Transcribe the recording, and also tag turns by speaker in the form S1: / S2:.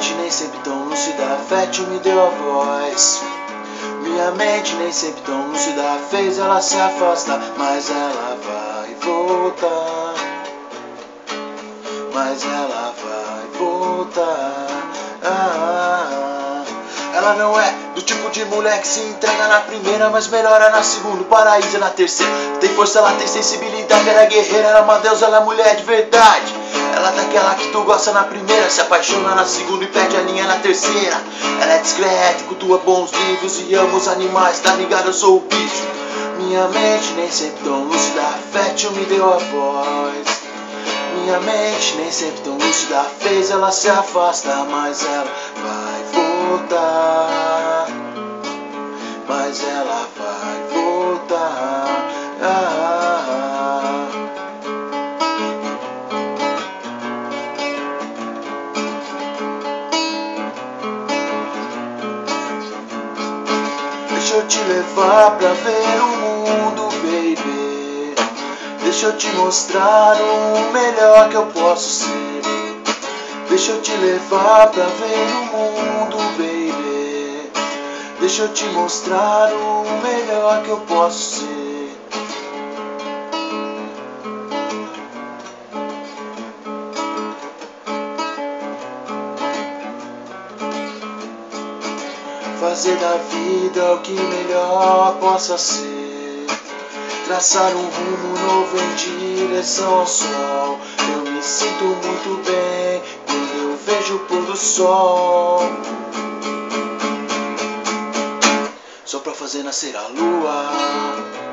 S1: mente nem sempre tão lúcida, fértil me deu a voz. Minha mente nem sempre tão lúcida, fez ela se afastar, mas ela vai voltar. Mas ela vai voltar. Ela não é do tipo de mulher que se entrega na primeira, mas melhora na segunda, paraíso na terceira. Tem força, ela tem sensibilidade, ela é guerreira, ela é uma deusa, ela é mulher de verdade. Ela é daquela que tu gosta na primeira, se apaixona na segunda e perde a linha na terceira. Ela é discreta, cultua bons livros e ama os animais, tá ligado? Eu sou o bicho. Minha mente nem sempre tão lúcida, fértil me deu a voz. Minha mente nem sempre tão lúcida, fez ela se afastar, mas ela vai voltar. Mas ela vai voltar. Deixa eu te levar pra ver o mundo, baby. Deixa eu te mostrar o melhor que eu posso ser. Deixa eu te levar pra ver o mundo, baby. Deixa eu te mostrar o melhor que eu posso ser. Fazer da vida o que melhor possa ser. Traçar um rumo novo em direção ao sol. Eu me sinto muito bem quando eu vejo o pôr do sol. Só pra fazer nascer a lua.